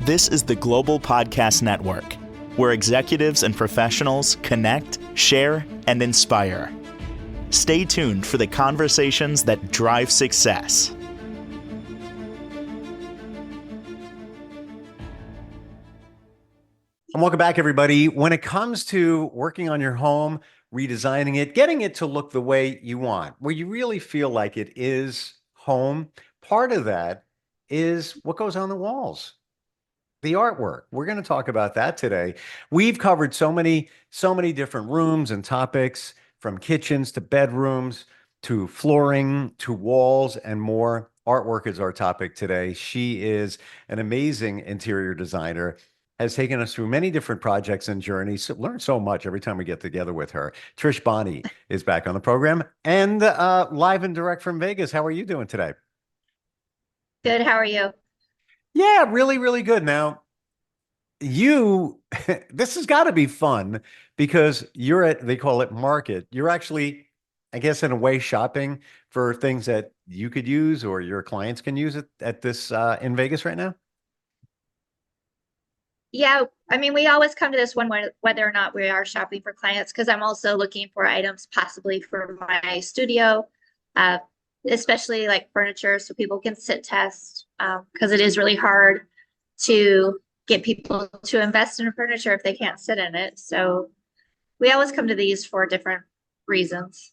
This is the Global Podcast Network, where executives and professionals connect, share, and inspire. Stay tuned for the conversations that drive success. And welcome back, everybody. When it comes to working on your home, redesigning it, getting it to look the way you want, where you really feel like it is home, part of that is what goes on the walls, the artwork. We're going to talk about that today. We've covered so many different rooms and topics, from kitchens to bedrooms to flooring to walls and more. Artwork is our topic today. She is an amazing interior designer, has taken us through many different projects and journeys. Learned so much every time we get together with her. Trish Bonney is back on the program and live and direct from Vegas. How are you doing today? Good. How are you? Yeah, really, really good. Now, this has got to be fun because you're at, they call it market. You're actually, I guess, in a way, shopping for things that you could use or your clients can use at this in Vegas right now. Yeah, I mean, we always come to this one whether or not we are shopping for clients, because I'm also looking for items possibly for my studio, uh, especially like furniture, so people can sit test, because it is really hard to get people to invest in furniture if they can't sit in it. So we always come to these for different reasons.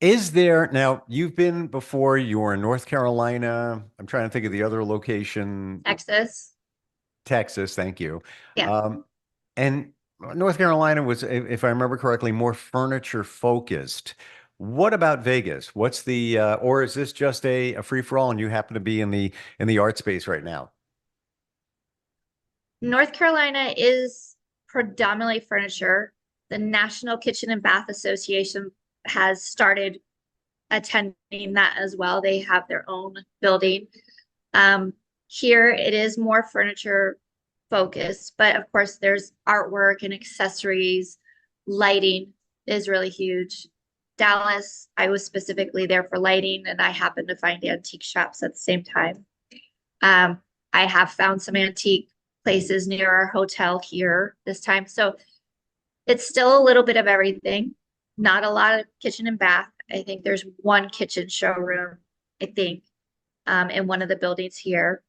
Is there, now you've been before, you were in North Carolina. I'm trying to think of the other location. Texas, thank you. Yeah. And North Carolina was, if I remember correctly, more furniture focused. What about Vegas? What's the, or is this just a free for all and you happen to be in the art space right now? North Carolina is predominantly furniture. The National Kitchen and Bath Association has started attending that as well. They have their own building. Here it is more furniture focused, but of course there's artwork and accessories. Lighting is really huge. Dallas, I was specifically there for lighting, and I happened to find antique shops at the same time. I have found some antique places near our hotel here this time. So it's still a little bit of everything. Not a lot of kitchen and bath. I think there's one kitchen showroom, I think, in one of the buildings here.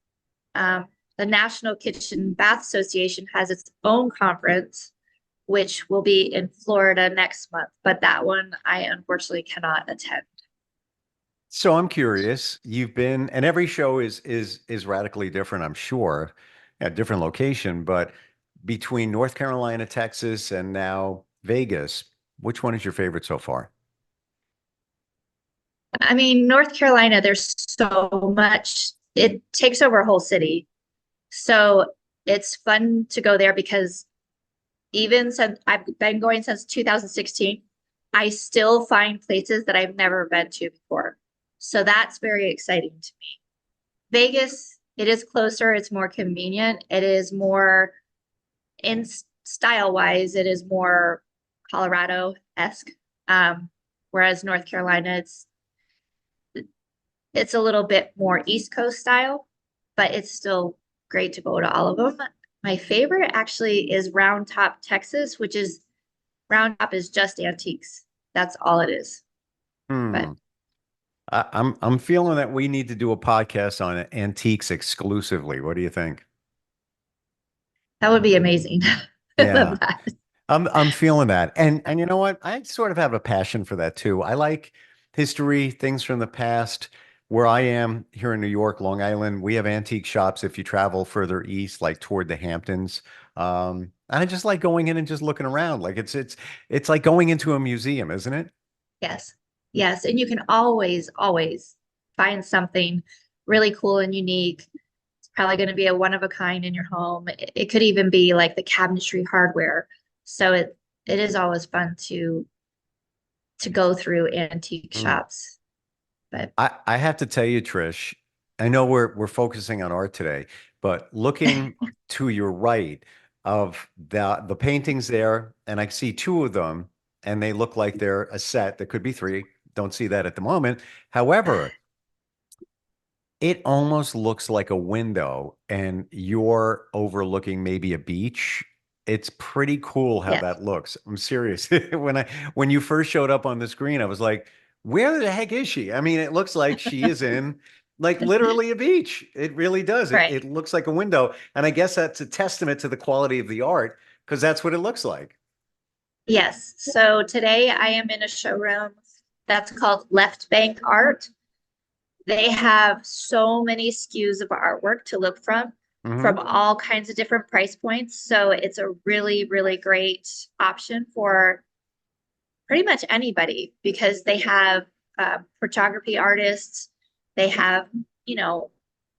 The National Kitchen and Bath Association has its own conference, which will be in Florida next month, but that one I unfortunately cannot attend. So I'm curious, you've been, and every show is radically different, I'm sure, at different location, but between North Carolina, Texas, and now Vegas, which one is your favorite so far? I mean, North Carolina, there's so much, it takes over a whole city. So it's fun to go there because even since I've been going since 2016, I still find places that I've never been to before. So that's very exciting to me. Vegas, it is closer, it's more convenient, it is more in style wise, it is more Colorado-esque. Whereas North Carolina, it's a little bit more East Coast style, but it's still great to go to all of them. My favorite actually is Round Top, Texas, which is Round Top is just antiques. That's all it is. But I'm feeling that we need to do a podcast on antiques exclusively. What do you think? that would be amazing. I Yeah. love that. I'm feeling that. And you know what? I sort of have a passion for that too. I like history, things from the past. Where I am here in New York, Long Island, we have antique shops if you travel further east, like toward the Hamptons. And I just like going in and just looking around. Like it's like going into a museum, isn't it? Yes. Yes. And you can always find something really cool and unique. It's probably going to be a one of a kind in your home. It could even be like the cabinetry hardware. So it is always fun to go through antique shops. But I have to tell you, Trish, I know we're focusing on art today, but looking to your right of the paintings there, and I see two of them, and they look like they're a set. There could be three. Don't see that at the moment. However, It almost looks like a window and you're overlooking maybe a beach. It's pretty cool how Yes. that looks. I'm serious. When you first showed up on the screen, I was like, where the heck is she? I mean, it looks like she is in like literally a beach. It really does. It Right. it looks like a window. And I guess that's a testament to the quality of the art because that's what it looks like. Yes. So today I am in a showroom that's called Left Bank Art. They have so many SKUs of artwork to look from Hmm. all kinds of different price points. So it's a really, really great option for pretty much anybody because they have photography artists, they have, you know,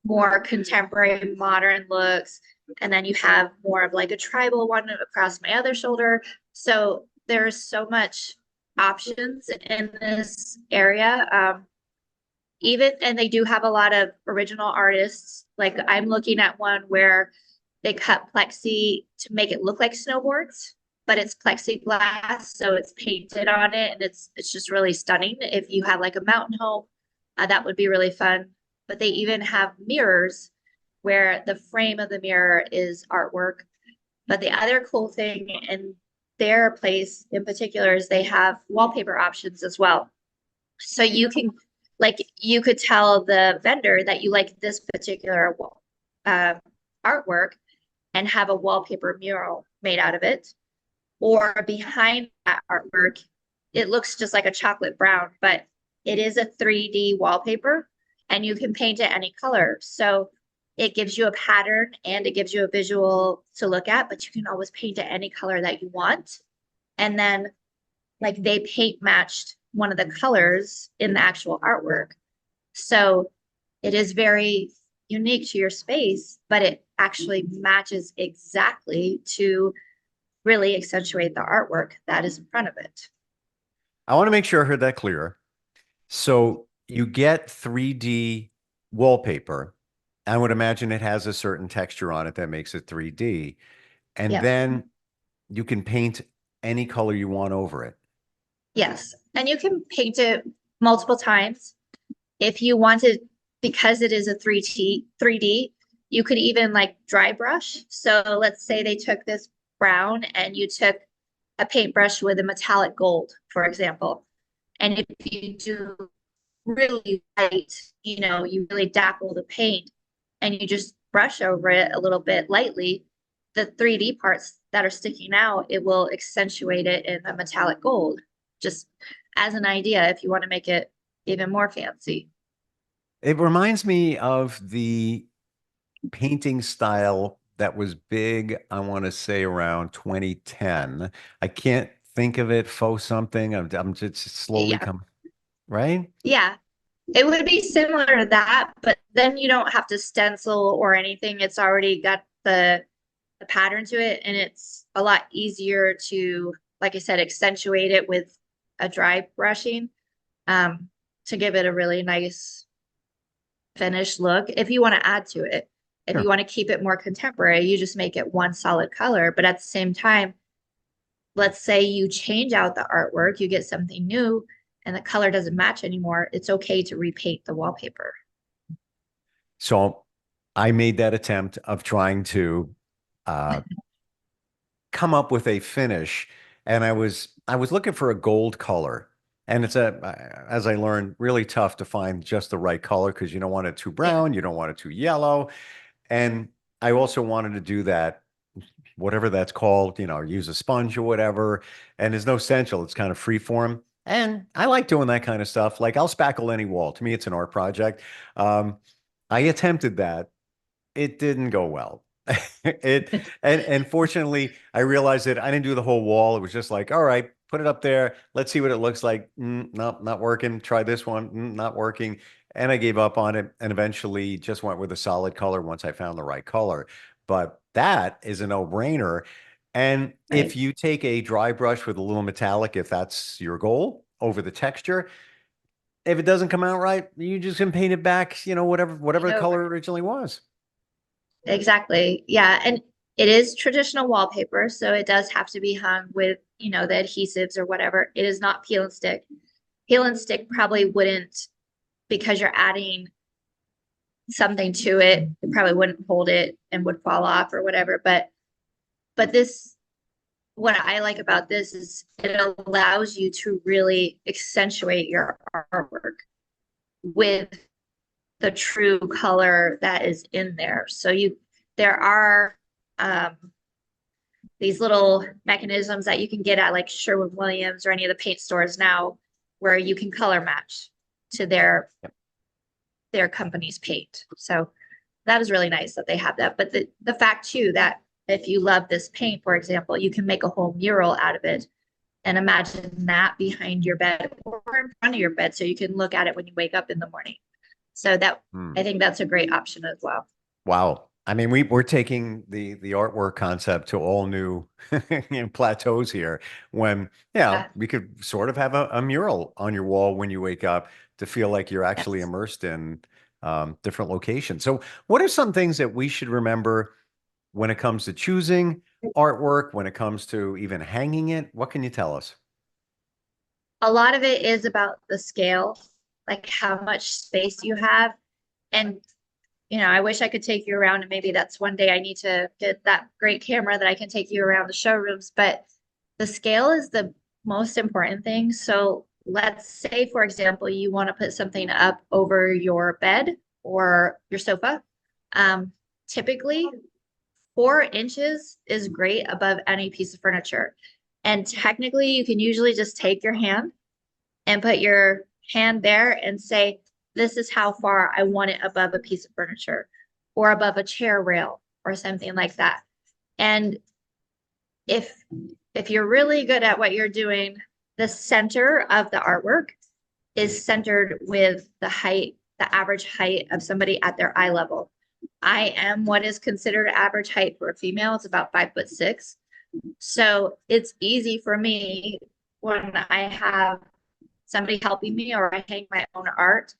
more contemporary modern looks, and then you have more of like a tribal one across my other shoulder. So there's so much options in this area. Even and they do have a lot of original artists. Like I'm looking at one where they cut plexi to make it look like snowboards, but it's plexiglass, so it's painted on it, and it's just really stunning. If you have like a mountain home, that would be really fun. But they even have mirrors where the frame of the mirror is artwork. But the other cool thing in their place in particular is they have wallpaper options as well. So you can, like, you could tell the vendor that you like this particular uh, artwork and have a wallpaper mural made out of it. Or behind that artwork, it looks just like a chocolate brown, but it is a 3D wallpaper and you can paint it any color. So it gives you a pattern and it gives you a visual to look at, but you can always paint it any color that you want. And then like they paint matched one of the colors in the actual artwork. So it is very unique to your space, but it actually matches exactly to really accentuate the artwork that is in front of it. I want to make sure I heard that clear. So you get 3D wallpaper. I would imagine it has a certain texture on it that makes it 3D. And Yep. then you can paint any color you want over it. Yes. And you can paint it multiple times. If you wanted, because it is a 3D, you could even like dry brush. So let's say they took this brown and you took a paintbrush with a metallic gold, for example. And if you do really light, you really dapple the paint and you just brush over it a little bit lightly, the 3D parts that are sticking out, it will accentuate it in the metallic gold. Just as an idea, if you want to make it even more fancy. It reminds me of the painting style that was big, I want to say around 2010. I can't think of it, faux something. I'm just slowly Yeah. coming, right? Yeah. It would be similar to that, but then you don't have to stencil or anything. It's already got the pattern to it, and it's a lot easier to, like I said, accentuate it with a dry brushing to give it a really nice finished look. If you want to add to it, if you Sure. want to keep it more contemporary, you just make it one solid color. But at the same time, let's say you change out the artwork, you get something new, and the color doesn't match anymore, it's okay to repaint the wallpaper. So I made that attempt of trying to uh, come up with a finish, and I was looking for a gold color, and it's as I learned, really tough to find just the right color because you don't want it too Yeah, brown, you don't want it too yellow, and I also wanted to do that, whatever that's called, use a sponge or whatever, and there's no stencil, it's kind of free form. And I like doing that kind of stuff. Like I'll spackle any wall. To me, it's an art project. Um, I attempted that, it didn't go well. It and fortunately, I realized that I didn't do the whole wall. It was just like, all right, put it up there. Let's see what it looks like. Nope, not working. Try this one. Not working. And I gave up on it and eventually just went with a solid color once I found the right color. But that is a no-brainer. And if right. you take a dry brush with a little metallic, if that's your goal, over the texture, if it doesn't come out right, you just can paint it back, whatever Paint the color over. originally was. Exactly. Yeah. And it is traditional wallpaper, so it does have to be hung with, the adhesives or whatever. It is not peel and stick. Peel and stick probably wouldn't, because you're adding something to it. It probably wouldn't hold it and would fall off or whatever. But this, what I like about this is it allows you to really accentuate your artwork with the true color that is in there. So there are these little mechanisms that you can get at like Sherwin-Williams or any of the paint stores now, where you can color match to their company's paint. So that is really nice that they have that. But the fact too, that if you love this paint, for example, you can make a whole mural out of it, and imagine that behind your bed or in front of your bed, so you can look at it when you wake up in the morning. So that I think that's a great option as well. Wow. I mean, we're taking the artwork concept to all new plateaus here, when, we could sort of have a mural on your wall when you wake up to feel like you're actually immersed in different locations. So what are some things that we should remember when it comes to choosing artwork, when it comes to even hanging it? What can you tell us? A lot of it is about the scale, like how much space you have. And, I wish I could take you around, and maybe that's one day I need to get that great camera that I can take you around the showrooms, but the scale is the most important thing. So let's say, for example, you want to put something up over your bed or your sofa. Typically 4 inches is great above any piece of furniture. And technically you can usually just take your hand and put your hand there and say, this is how far I want it above a piece of furniture or above a chair rail or something like that. And if you're really good at what you're doing, the center of the artwork is centered with the average height of somebody at their eye level. I am what is considered average height for a female. It's about 5'6". So it's easy for me when I have somebody helping me or I hang my own art.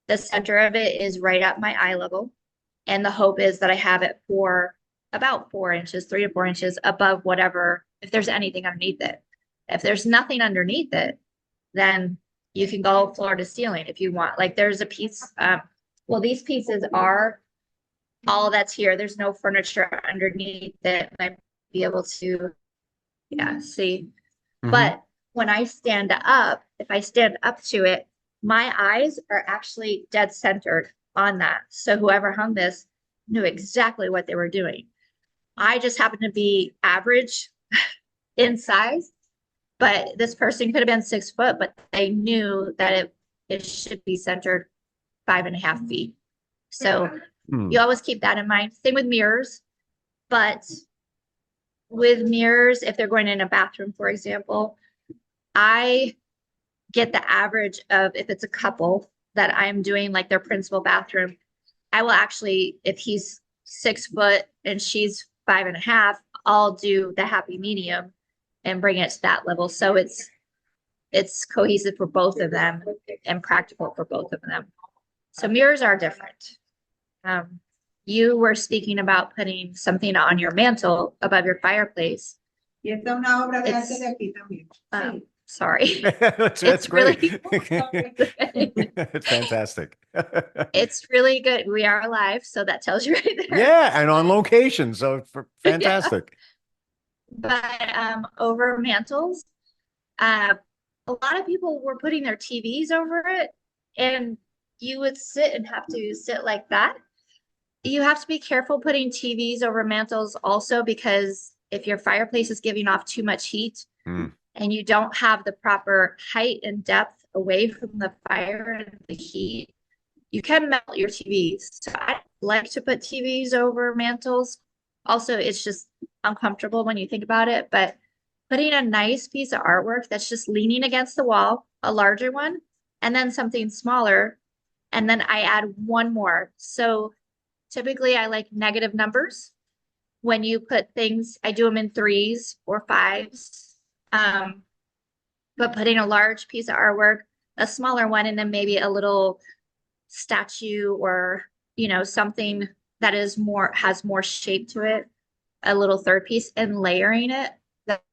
The center of it is right at my eye level. And the hope is that I have it for about 4 inches, 3 to 4 inches above whatever, if there's anything underneath it. If there's nothing underneath it, then you can go floor to ceiling if you want. Like there's a piece, well, these pieces are all that's here. There's no furniture underneath it. I'd be able to, see. But when I stand up, if I stand up to it, my eyes are actually dead centered on that. So whoever hung this knew exactly what they were doing. I just happened to be average in size, but this person could have been 6 foot, but they knew that it should be centered 5.5 feet. So you always keep that in mind. Same with mirrors, but with mirrors, if they're going in a bathroom, for example, I get the average of, if it's a couple that I'm doing like their principal bathroom, I will actually, if he's 6 foot and she's 5.5, I'll do the happy medium and bring it to that level. So it's cohesive for both of them and practical for both of them. So mirrors are different. You were speaking about putting something on your mantle above your fireplace. Sorry. That's great. It's fantastic. It's really good. We are alive, so that tells you right there. Yeah, and on location, so fantastic. But over mantles, a lot of people were putting their TVs over it, and you would sit and have to sit like that. You have to be careful putting TVs over mantles also, because if your fireplace is giving off too much heat and you don't have the proper height and depth away from the fire and the heat, you can melt your TVs. So I like to put TVs over mantles. Also, it's just uncomfortable when you think about it, but putting a nice piece of artwork that's just leaning against the wall, a larger one, and then something smaller, and then I add one more. So typically I like negative numbers. When you put things, I do them in 3s or 5s. But putting a large piece of artwork, a smaller one, and then maybe a little statue or, something that is has more shape to it, a little third piece, and layering it,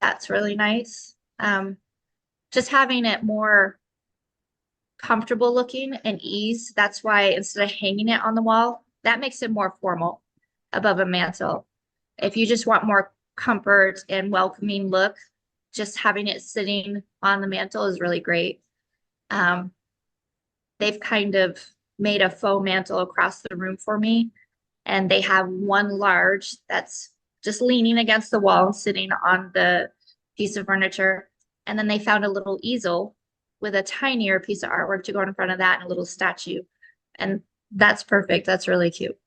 that's really nice. Just having it more comfortable looking and ease. That's why instead of hanging it on the wall, that makes it more formal above a mantle. If you just want more comfort and welcoming look, just having it sitting on the mantle is really great. They've kind of made a faux mantle across the room for me, and they have one large that's just leaning against the wall and sitting on the piece of furniture. And then they found a little easel with a tinier piece of artwork to go in front of that and a little statue. And that's perfect. That's really cute.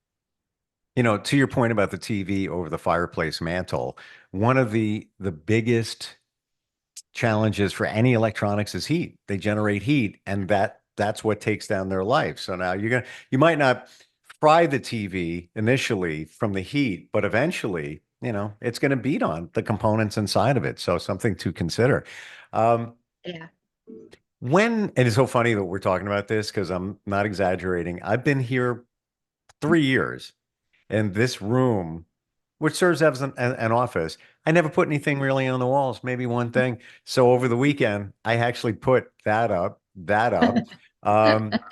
You know, to your point about the TV over the fireplace mantle, one of the biggest challenges for any electronics is heat. They generate heat, and that's what takes down their life. So now you might not fry the TV initially from the heat, but eventually, you know, it's going to beat on the components inside of it. So something to consider. Yeah. And it's so funny that we're talking about this because I'm not exaggerating. I've been here 3 years, and this room, which serves as an office, I never put anything really on the walls, maybe one thing. So over the weekend, I actually put that up.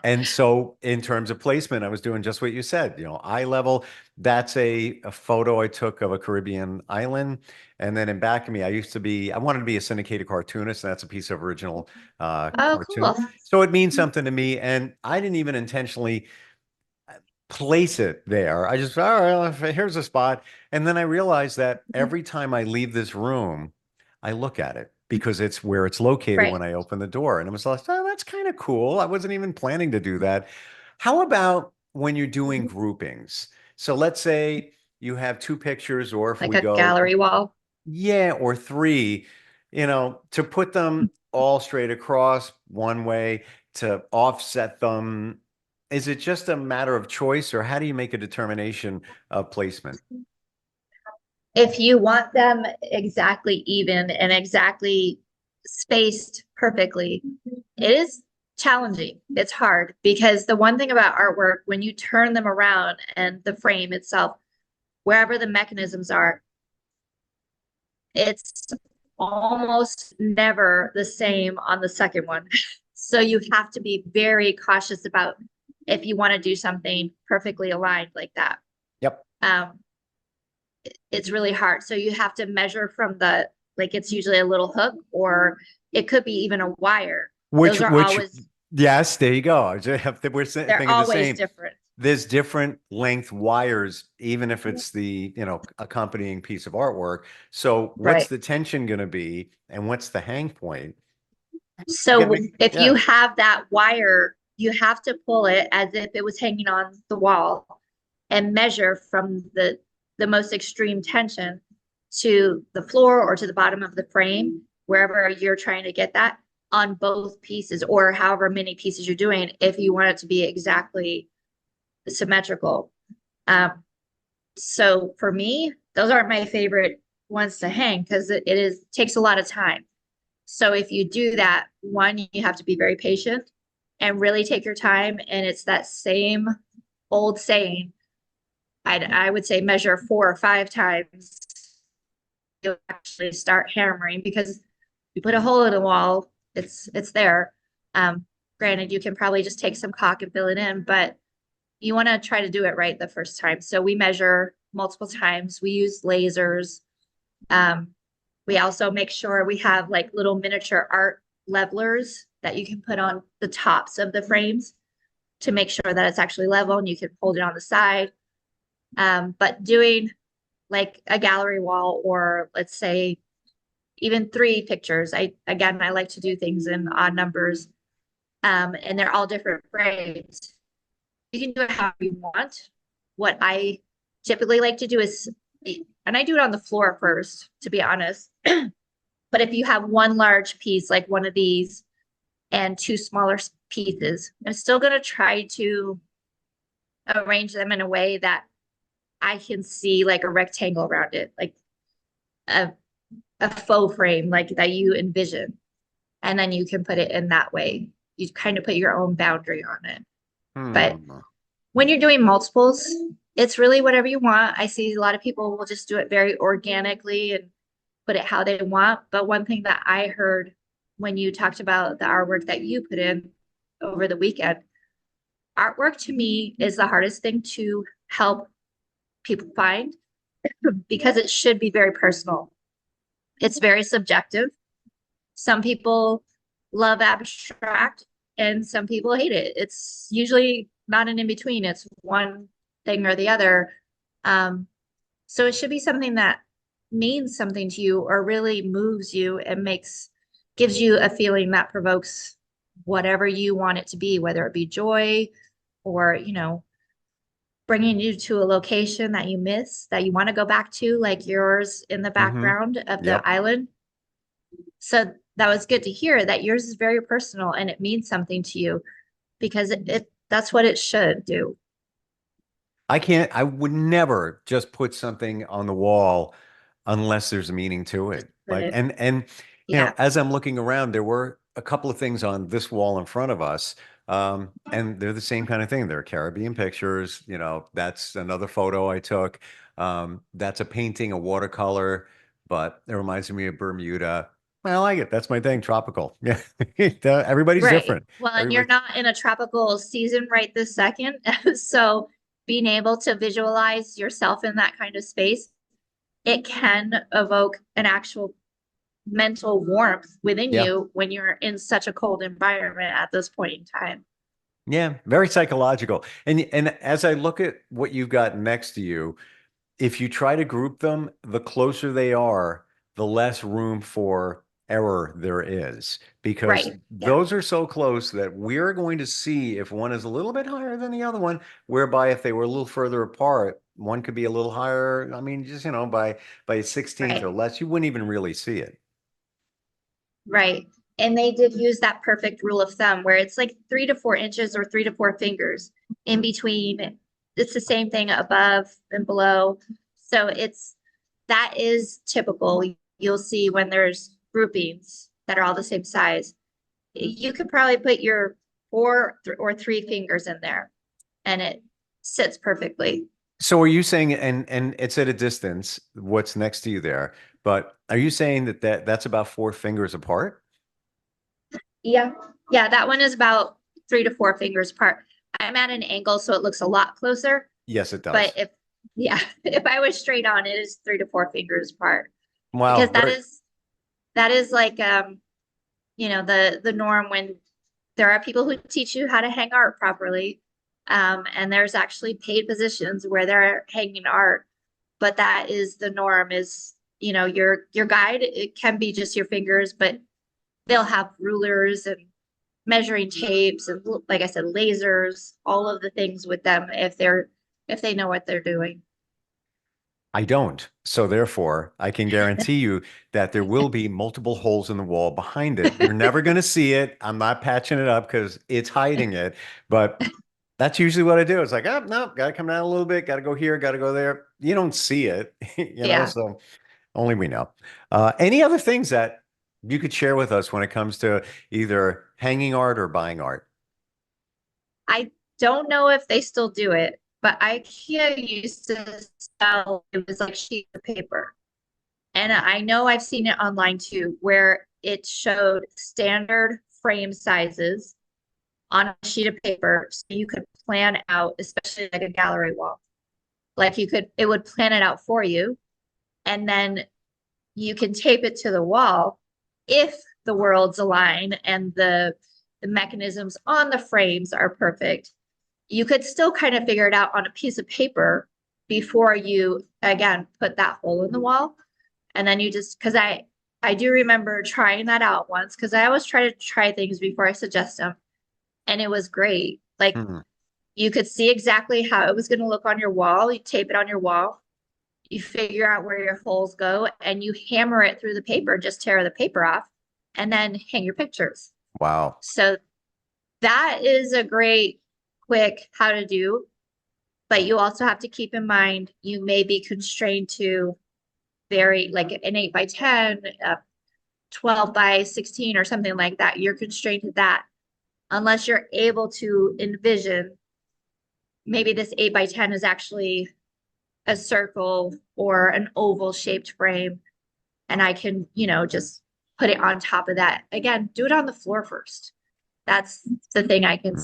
And so in terms of placement, I was doing just what you said, you know, eye level. That's a photo I took of a Caribbean island. And then in back of me, I wanted to be a syndicated cartoonist, and that's a piece of original Oh, cartoon. cool. So it means something to me. And I didn't even intentionally place it there. I just, all right, well, here's a spot. And then I realized that every time I leave this room, I look at it because it's where it's located Right. when I open the door. And it was like, oh, that's kind of cool. I wasn't even planning to do that. How about when you're doing groupings? So let's say you have two pictures, or if Like we a go, gallery wall. yeah, or three, you know, to put them all straight across one way, to offset them. Is it just a matter of choice, or how do you make a determination of placement? If you want them exactly even and exactly spaced perfectly, it is challenging. It's hard because the one thing about artwork, when you turn them around and the frame itself, wherever the mechanisms are, it's almost never the same on the second one. So you have to be very cautious about if you want to do something perfectly aligned like that. Yep. It's really hard. So you have to measure from like it's usually a little hook, or it could be even a wire. Which, Those are which, always, yes, there you go. We're they're thinking the always same. different. There's different length wires, even if it's the, you know, accompanying piece of artwork. So what's Right. the tension going to be, and what's the hang point? So if you Yeah. have that wire, you have to pull it as if it was hanging on the wall and measure from the most extreme tension to the floor or to the bottom of the frame, wherever you're trying to get that on both pieces or however many pieces you're doing, if you want it to be exactly symmetrical. So for me, those aren't my favorite ones to hang because it takes a lot of time. So if you do that, one, you have to be very patient and really take your time. And it's that same old saying, I would say measure 4 or 5 times. You'll actually start hammering because you put a hole in the wall, it's there. Granted, you can probably just take some caulk and fill it in, but you want to try to do it right the first time. So we measure multiple times. We use lasers. We also make sure we have like little miniature art levelers that you can put on the tops of the frames to make sure that it's actually level and you can hold it on the side. But doing like a gallery wall, or let's say even 3 pictures, I like to do things in odd numbers. And they're all different frames. You can do it however you want. What I typically like to do is, and I do it on the floor first, to be honest. But if you have one large piece, like one of these, and 2 smaller pieces, I'm still going to try to arrange them in a way that I can see like a rectangle around it, like a, a faux frame, like that you envision. And then you can put it in that way. You kind of put your own boundary on it. But Hmm. when you're doing multiples, it's really whatever you want. I see a lot of people will just do it very organically and put it how they want. But one thing that I heard when you talked about the artwork that you put in over the weekend. Artwork to me is the hardest thing to help people find because it should be very personal. It's very subjective. Some people love abstract and some people hate it. It's usually not an in-between. It's one thing or the other. So it should be something that means something to you or really moves you and gives you a feeling that provokes whatever you want it to be, whether it be joy or, bringing you to a location that you miss, that you want to go back to, like yours in the background of the Yep. island. So that was good to hear that yours is very personal and it means something to you because that's what it should do. I would never just put something on the wall unless there's a meaning to it. Like, Right. and Yeah. as I'm looking around, there were a couple of things on this wall in front of us. And they're the same kind of thing. They're Caribbean pictures. That's another photo I took. That's a painting, a watercolor, but it reminds me of Bermuda. I like it. That's my thing. Tropical. Yeah. Everybody's Right. different. Well, and you're Everybody. not in a tropical season right this second. So being able to visualize yourself in that kind of space, it can evoke an actual mental warmth within Yeah. you when you're in such a cold environment at this point in time. Yeah. Very psychological. And as I look at what you've got next to you, if you try to group them, the closer they are, the less room for error there is, because Right. Yeah. those are so close that we're going to see if one is a little bit higher than the other one, whereby if they were a little further apart, one could be a little higher. I mean, just, by a 16th or Right. less, you wouldn't even really see it. Right. And they did use that perfect rule of thumb where it's like 3 to 4 inches or 3 to 4 fingers in between. It's the same thing above and below. So that is typical. You'll see when there's groupings that are all the same size. You could probably put your 4 or 3 fingers in there and it sits perfectly. So are you saying, and it's at a distance, what's next to you there, but are you saying that's about 4 fingers apart? Yeah. Yeah. That one is about 3 to 4 fingers apart. I'm at an angle, so it looks a lot closer. Yes, it But does. if I was straight on, it is 3 to 4 fingers apart because Wow, very. that is like, the norm when there are people who teach you how to hang art properly. And there's actually paid positions where they're hanging art, but that is the norm is, your guide, it can be just your fingers, but they'll have rulers and measuring tapes and like I said, lasers, all of the things with them if they know what they're doing. I don't. So therefore, I can guarantee you that there will be multiple holes in the wall behind it. You're never going to see it. I'm not patching it up because it's hiding it. But that's usually what I do. It's like, oh, no, got to come down a little bit. Got to go here. Got to go there. You don't see it, Yeah. so only we know. Any other things that you could share with us when it comes to either hanging art or buying art? I don't know if they still do it, but IKEA used to sell, it was like sheet of paper. And I know I've seen it online too, where it showed standard frame sizes on a sheet of paper. So you could plan out, especially like a gallery wall. Like it would plan it out for you. And then you can tape it to the wall if the worlds align and the mechanisms on the frames are perfect. You could still kind of figure it out on a piece of paper before you again put that hole in the wall. And then you just because I do remember trying that out once because I always try to try things before I suggest them. And it was great. Like Mhm. you could see exactly how it was going to look on your wall. You tape it on your wall, you figure out where your holes go, and you hammer it through the paper, just tear the paper off, and then hang your pictures. Wow. So that is a great, quick how to do. But you also have to keep in mind you may be constrained to very like an 8 by 10, 12 by 16, or something like that. You're constrained to that unless you're able to envision maybe this 8 by 10 is actually a circle or an oval shaped frame. And I can, just put it on top of that. Again, do it on the floor first. That's the thing I can,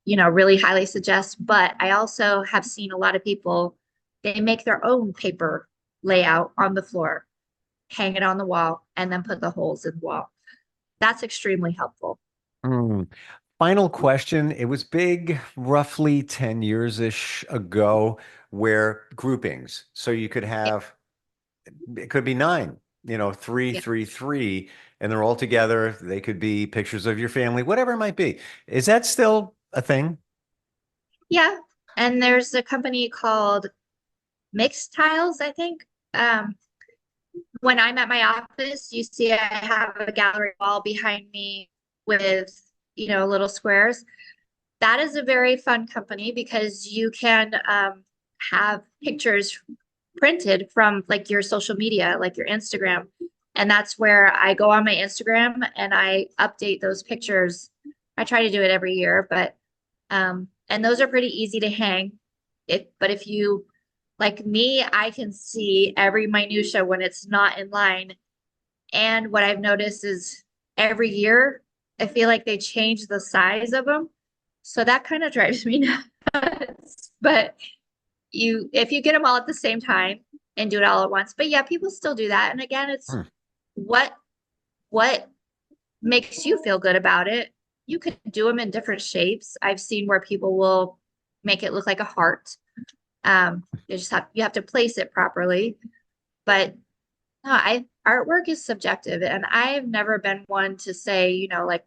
really highly suggest. But I also have seen a lot of people, they make their own paper layout on the floor, hang it on the wall, and then put the holes in the wall. That's extremely helpful. Mm. Final question. It was big roughly 10 years-ish ago where groupings. So you could Yeah. have, it could be nine, three, Yeah. three, three, and they're all together. They could be pictures of your family, whatever it might be. Is that still a thing? Yeah. And there's a company called Mixed Tiles, I think. When I'm at my office, you see I have a gallery wall behind me with, little squares. That is a very fun company because you can have pictures printed from like your social media, like your Instagram. And that's where I go on my Instagram and I update those pictures. I try to do it every year, but and those are pretty easy to hang. But if you like me, I can see every minutia when it's not in line. And what I've noticed is every year, I feel like they change the size of them. So that kind of drives me nuts. But if you get them all at the same time and do it all at once. But yeah, people still do that. And again, it's what makes you feel good about it. You could do them in different shapes. I've seen where people will make it look like a heart. You have to place it properly. But no, artwork is subjective, and I've never been one to say, like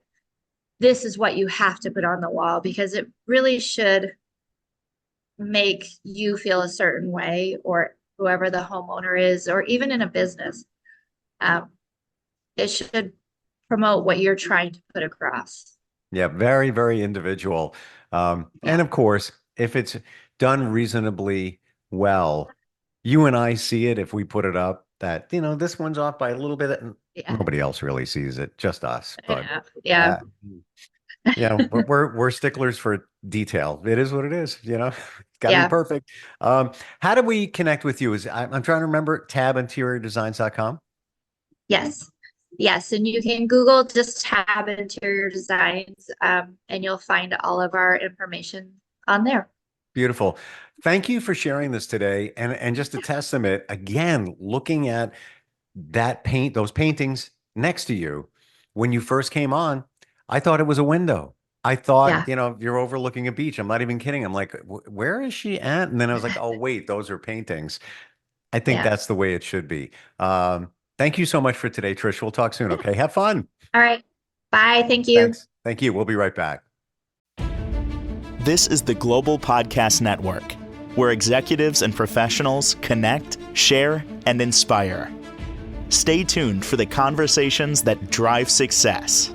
this is what you have to put on the wall, because it really should make you feel a certain way, or whoever the homeowner is, or even in a business. It should promote what you're trying to put across. Yeah, very, very individual. And Yeah. of course, if it's done reasonably well, you and I see it if we put it up that, this one's off by a little bit. And Yeah. nobody else really sees it, just us. But Yeah. we're sticklers for detail. It is what it is, It's got to be Yeah. perfect. How do we connect with you? I'm trying to remember tabinteriordesigns.com. Yes. Yes. And you can Google just Tab Interior Designs, and you'll find all of our information on there. Beautiful. Thank you for sharing this today. And just to testament, again, looking at those paintings next to you, when you first came on, I thought it was a window. I thought, Yeah. you're overlooking a beach. I'm not even kidding. I'm like, where is she at? And then I was like, oh, wait, those are paintings. I think Yeah. that's the way it should be. Thank you so much for today, Trish. We'll talk soon. Okay. Have fun. All right. Bye. Thank you. Thanks. Thank you. We'll be right back. This is the Global Podcast Network, where executives and professionals connect, share, and inspire. Stay tuned for the conversations that drive success.